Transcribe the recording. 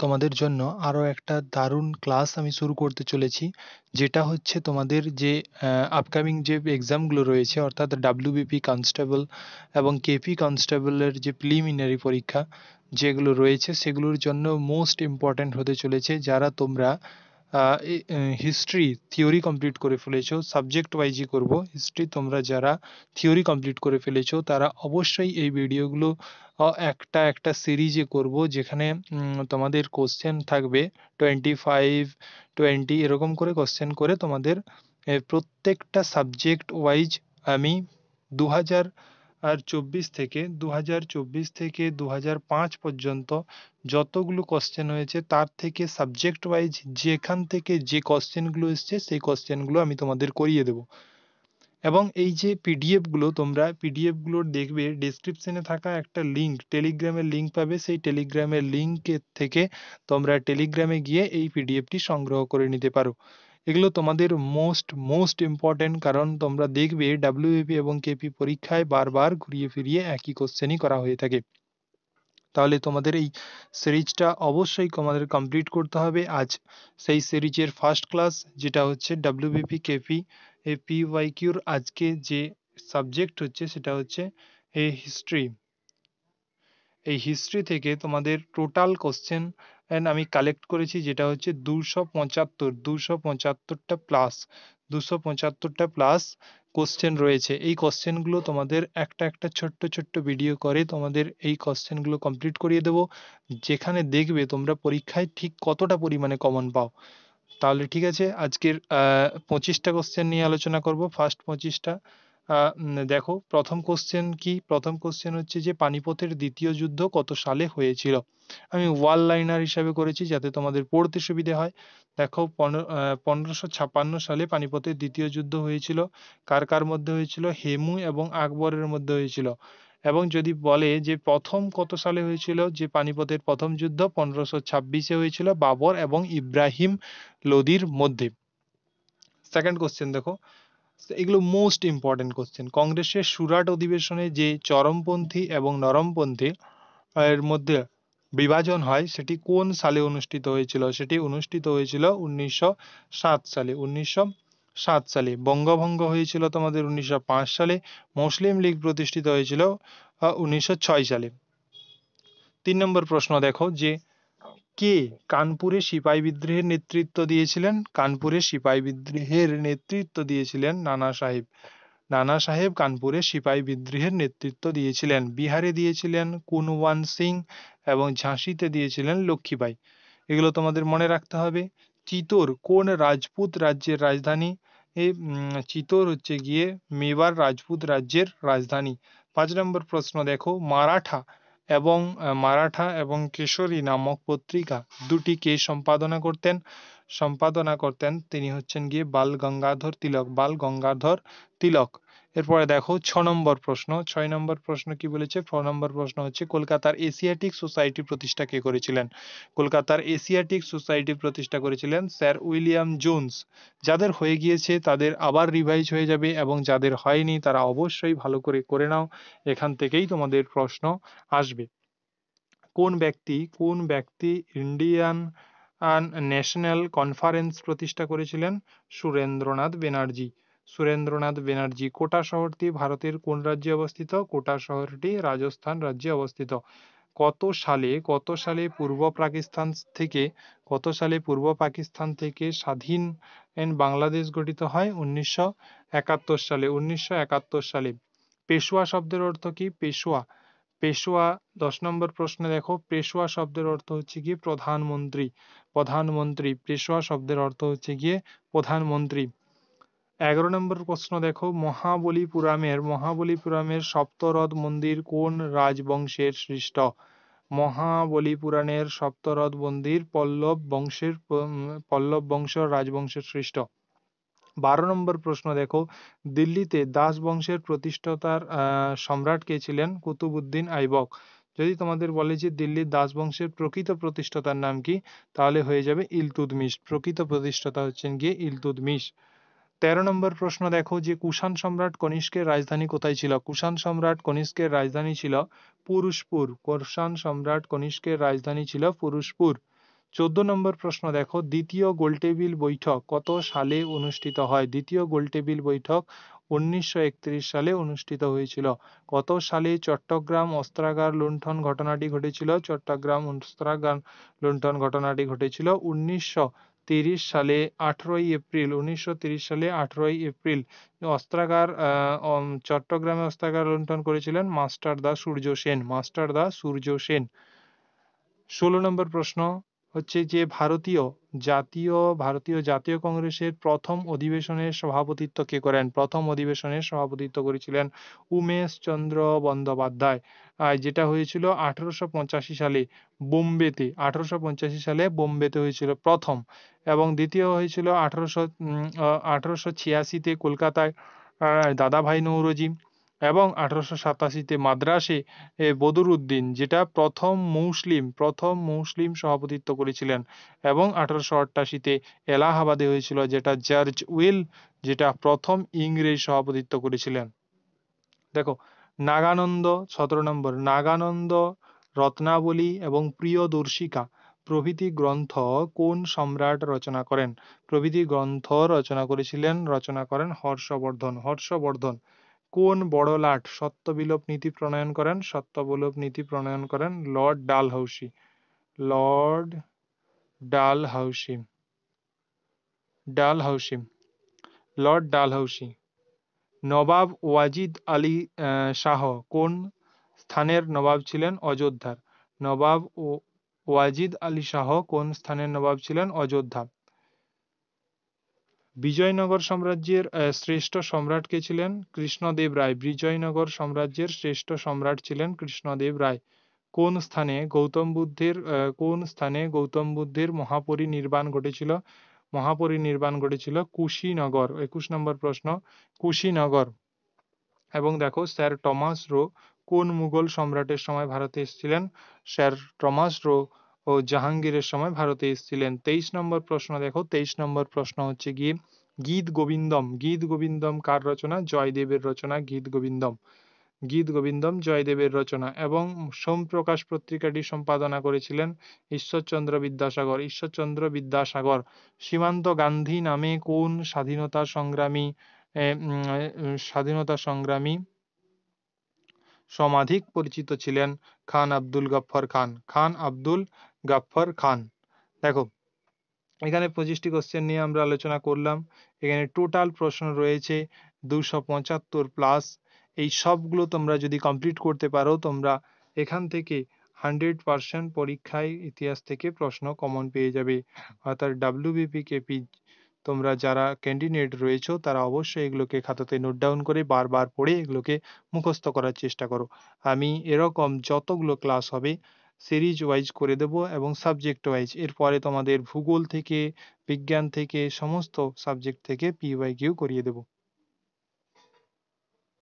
তোমাদের জন্য আরো একটা দারুণ ক্লাস আমি শুরু করতে চলেছি, যেটা হচ্ছে তোমাদের যে আপকামিং যে এক্সামগুলো রয়েছে, অর্থাৎ ডাব্লিউবিপি কনস্টেবল এবং কেপি কনস্টেবলের যে প্রিলিমিনারি পরীক্ষা যেগুলো রয়েছে সেগুলোর জন্য মোস্ট ইম্পর্ট্যান্ট হতে চলেছে। যারা তোমরা হিস্ট্রি থিওরি কমপ্লিট করে ফেলেছো, সাবজেক্ট ওয়াইজই করব, হিস্ট্রি তোমরা যারা থিওরি কমপ্লিট করে ফেলেছো তারা অবশ্যই এই ভিডিওগুলো একটা একটা সিরিজে করব, যেখানে তোমাদের কোশ্চেন থাকবে 25 20 এরকম করে কোশ্চেন করে তোমাদের প্রত্যেকটা সাবজেক্ট ওয়াইজ আমি 2024 থেকে 2005 পর্যন্ত যতগুলো কোশ্চেন হয়েছে তার থেকে সাবজেক্ট ওয়াইজ যেখান থেকে যে কোশ্চেনগুলো এসছে সেই কোশ্চেনগুলো আমি তোমাদের করিয়ে দেব। এবং এই যে পিডিএফগুলো, তোমরা পিডিএফগুলোর দেখবে ডেসক্রিপশনে থাকা একটা লিঙ্ক, টেলিগ্রামের লিঙ্ক পাবে, সেই টেলিগ্রামের লিঙ্কের থেকে তোমরা টেলিগ্রামে গিয়ে এই পিডিএফটি সংগ্রহ করে নিতে পারো। এগুলো তোমাদের মোস্ট ইম্পর্টেন্ট, কারণ তোমরা দেখবে ডাব্লিউবিপি এবং কেপি পরীক্ষায় বারবার ঘুরিয়ে ফিরিয়ে একই কোশ্চেনই করা হয়ে থাকে। তাহলে তোমাদের এই সিরিজটা অবশ্যই তোমাদের কমপ্লিট করতে হবে আজ। সেই সিরিজের ফার্স্ট ক্লাস যেটা হচ্ছে ডাব্লিউবিপি কেপি পিওয়াইকিউর আজকে যে সাবজেক্ট হচ্ছে সেটা হচ্ছে এই হিস্ট্রি। এই হিস্ট্রি থেকে তোমাদের টোটাল কোশ্চেন আমি কালেক্ট করেছি, যেটা হচ্ছে 275টা প্লাস কোশ্চেন রয়েছে। এই কোশ্চেনগুলো তোমাদের একটা একটা ছোট্ট ছোট্ট ভিডিও করে তোমাদের এই কোশ্চেনগুলো কমপ্লিট করিয়ে দেবো, যেখানে দেখবে তোমরা পরীক্ষায় ঠিক কতটা পরিমাণে কমন পাও। তাহলে ঠিক আছে, আজকের 25টা কোশ্চেন নিয়ে আলোচনা করব। ফার্স্ট 25টা দেখো, প্রথম কোশ্চেন কি? প্রথম কোশ্চেন হচ্ছে যে পানিপথের দ্বিতীয় যুদ্ধ কত সালে হয়েছিল। আমি ওয়াল লাইনার হিসাবে করেছি যাতে তোমাদের পড়তে সুবিধে হয়। দেখো 1556 সালে পানিপথের দ্বিতীয় যুদ্ধ হয়েছিল। কার কার মধ্যে হয়েছিল? হেমু এবং আকবরের মধ্যে হয়েছিল। এবং যদি বলে যে প্রথম কত সালে হয়েছিল যে পানিপথের প্রথম যুদ্ধ, 1526-এ হয়েছিল বাবর এবং ইব্রাহিম লোদির মধ্যে। সেকেন্ড কোশ্চেন দেখো, এগুলো মোস্ট ইম্পর্টেন্ট কোশ্চেন। কংগ্রেসের সুরাট অধিবেশনে যে চরমপন্থী এবং নরমপন্থী এর মধ্যে বিভাজন হয় সেটি কোন সালে অনুষ্ঠিত হয়েছিল? সেটি অনুষ্ঠিত হয়েছিল 1907 সালে। 1907 সালে। বঙ্গভঙ্গ হয়েছিল তোমাদের 1905 সালে। মুসলিম লীগ প্রতিষ্ঠিত হয়েছিল 1906 সালে। 3 নম্বর প্রশ্ন দেখো যে কে কানপুরে সিপাহী বিদ্রোহের নেতৃত্ব দিয়েছিলেন? কানপুরে সিপাহী বিদ্রোহের নেতৃত্ব দিয়েছিলেন নানা সাহেব। নানা সাহেব কানপুরে সিপাহী বিদ্রোহের নেতৃত্ব দিয়েছিলেন। বিহারে দিয়েছিলেন কুনওয়ান সিং এবং ঝাঁসিতে দিয়েছিলেন লক্ষ্মীবাই। এগুলো তোমাদের মনে রাখতে হবে। চিতোর কোন রাজপুত রাজ্যের রাজধানী? এই চিতোর হচ্ছে গিয়ে মেবার রাজপুত রাজ্যের রাজধানী। 5 নম্বর প্রশ্ন দেখো, মারাঠা এবং কেশরী নামক পত্রিকা দুটি কে সম্পাদনা করতেন? তিনি হচ্ছেন গিয়ে বাল গঙ্গাধর তিলক। এরপরে দেখো 6 নম্বর প্রশ্ন। 6 নম্বর প্রশ্ন কি বলেছে? 6 নম্বর প্রশ্ন হচ্ছে কলকাতার এশিয়াটিক সোসাইটি প্রতিষ্ঠা কে করেছিলেন? কলকাতার এশিয়াটিক সোসাইটি প্রতিষ্ঠা করেছিলেন স্যার উইলিয়াম জোন্স। যাদের হয়ে গিয়েছে তাদের আবার রিভাইজ হয়ে যাবে, এবং যাদের হয়নি তারা অবশ্যই ভালো করে করে নাও, এখান থেকেই তোমাদের প্রশ্ন আসবে। কোন ব্যক্তি ইন্ডিয়ান ন্যাশনাল কনফারেন্স প্রতিষ্ঠা করেছিলেন? সুরেন্দ্রনাথ ব্যানার্জি। সুরেন্দ্রনাথ ব্যানার্জি। কোটা শহরটি ভারতের কোন রাজ্যে অবস্থিত? কোটা শহরটি রাজস্থান রাজ্যে অবস্থিত। কত সালে পূর্ব পাকিস্তান থেকে স্বাধীন বাংলাদেশ গঠিত হয়? 1971 সালে। 1971 সালে। পেশোয়া শব্দের অর্থ কি? পেশোয়া 10 নম্বর প্রশ্নে দেখো, পেশোয়া শব্দের অর্থ হচ্ছে গিয়ে প্রধানমন্ত্রী। পেশোয়া শব্দের অর্থ হচ্ছে গিয়ে প্রধানমন্ত্রী। 11 নম্বর প্রশ্ন দেখো, মহাবলীপুরামের সপ্তরথ মন্দির কোন রাজবংশের সৃষ্ট? মহাবলীপুরামের সপ্তরথ মন্দির পল্লব বংশ রাজবংশের সৃষ্ট। 12 নম্বর প্রশ্ন দেখো, দিল্লিতে দাস বংশের প্রতিষ্ঠাতার সম্রাট কে ছিলেন? কুতুবউদ্দিন আইবক। যদি তোমাদের বলে যে দিল্লির দাস বংশের প্রকৃত প্রতিষ্ঠাতার নাম কি, তাহলে হয়ে যাবে ইলতুৎমিশ। প্রকৃত প্রতিষ্ঠাতা হচ্ছেন গিয়ে ইলতুৎমিশ। 13 নম্বর প্রশ্ন দেখো যে কুষাণ সম্রাট কনিষ্কের রাজধানী কোথায় ছিল? কুষাণ সম্রাট কনিষ্কের রাজধানী ছিল পুরুষপুর। কুষাণ সম্রাট কনিষ্কের রাজধানী ছিল পুরুষপুর। 14 নম্বর প্রশ্ন দেখো, দ্বিতীয় গোলটেবিল বৈঠক কত সালে অনুষ্ঠিত হয়? দ্বিতীয় গোলটেবিল বৈঠক 1931 সালে অনুষ্ঠিত হয়েছিল। কত সালে চট্টগ্রাম অস্ত্রাগার লুণ্ঠন ঘটনাটি ঘটেছিল? চট্টগ্রাম অস্ত্রাগার লুণ্ঠন ঘটনাটি ঘটেছিল 1930 সালে 18ই এপ্রিল। 1930 সালে 18ই এপ্রিল অস্ত্রাগার চট্টগ্রামে অস্ত্রাগার লুণ্ঠন করেছিলেন মাস্টার দা সূর্য সেন। মাস্টার দা সূর্য সেন। 16 নম্বর প্রশ্ন হচ্ছে যে ভারতীয় জাতীয় কংগ্রেসের প্রথম অধিবেশনের সভাপতিত্ব কে করেন? প্রথম অধিবেশনের সভাপতিত্ব করেছিলেন উমেশ চন্দ্র বন্দ্যোপাধ্যায়। যেটা হয়েছিল 1885 সালে বোম্বেতে। 1885 সালে বোম্বেতে হয়েছিল প্রথম, এবং দ্বিতীয় হয়েছিল 1886-তে কলকাতায় দাদাভাই নৌরোজি, এবং 1887-তে মাদ্রাসে বদরুদ্দিন, যেটা প্রথম মুসলিম সভাপতিত্ব করেছিলেন, এবং 1888-তে এলাহাবাদে হয়েছিল, যেটা জর্জ উইল, যেটা প্রথম ইংরেজ সভাপতিত্ব করেছিলেন। দেখো নাগানন্দ 17 নম্বর, নাগানন্দ, রত্নাবলী এবং প্রিয়দর্শিকা প্রভৃতি গ্রন্থ কোন সম্রাট রচনা করেন? প্রভৃতি গ্রন্থ রচনা করেন হর্ষবর্ধন। হর্ষবর্ধন। কোন বড় লাট সত্যবিলোপ নীতি প্রণয়ন করেন? সত্যবিলোপ নীতি প্রণয়ন করেন lord Dalhousie. Lord Dalhousie. Dalhousie. Lord Dalhousie. নবাব ওয়াজিদ আলী শাহ কোন স্থানের নবাব ছিলেন? অযোধ্যার। নবাব ওয়াজিদ আলী শাহ কোন স্থানের নবাব ছিলেন? অযোধ্যা। বিজয়নগর সাম্রাজ্যের শ্রেষ্ঠ সম্রাট কে ছিলেন? কৃষ্ণদেব রায়। বিজয়নগর সাম্রাজ্যের শ্রেষ্ঠ সম্রাট ছিলেন কৃষ্ণদেব রায়। কোন স্থানে গৌতম বুদ্ধের মহাপরিনির্বাণ ঘটেছিল? মহাপরিনির্বাণ ঘটেছিল কুশীনগর। 21 নম্বর প্রশ্ন, কুশীনগর। এবং দেখো স্যার টমাস রো কোন মুঘল সম্রাটের সময় ভারতে এসেছিলেন? স্যার টমাস রো ও জাহাঙ্গীরের সময় ভারতে এসেছিলেন। 23 নম্বর প্রশ্ন দেখো, 23 নম্বর প্রশ্ন হচ্ছে গিয়ে গীত গোবিন্দম। গীত গোবিন্দম কার রচনা? জয়দেবের রচনা গীত গোবিন্দম। গীত গোবিন্দম জয়দেবের রচনা। এবং সোমপ্রকাশ পত্রিকাটি সম্পাদনা করেছিলেন ঈশ্বরচন্দ্র বিদ্যাসাগর। ঈশ্বরচন্দ্র বিদ্যাসাগর। সীমান্ত গান্ধী নামে কোন স্বাধীনতা সংগ্রামী সমাধিক পরিচিত ছিলেন? খান আব্দুল গফফর খান। খান আব্দুল গফফর খান। দেখো এখানে 25টি কোশ্চেন নিয়ে আমরা আলোচনা করলাম। এখানে টোটাল প্রশ্ন রয়েছে 275 প্লাস। এই সবগুলো তোমরা যদি কমপ্লিট করতে পারো, তোমরা এখান থেকে 100% পরীক্ষায় ইতিহাস থেকে প্রশ্ন কমন পেয়ে যাবে। অর্থাৎ WBPKP তোমরা যারা ক্যান্ডিডেট রয়েছো, তারা অবশ্যই এগুলোকে খাতাতে নোট ডাউন করে বারবার পড়ে এগুলোকে মুখস্থ করার চেষ্টা করো। আমি এরকম যতগুলো ক্লাস হবে সিরিজ ওয়াইজ করে দেব, এবং সাবজেক্ট ওয়াইজ। এরপরে তোমাদের ভূগোল থেকে, বিজ্ঞান থেকে, সমস্ত সাবজেক্ট থেকে PYQ করিয়ে দেব।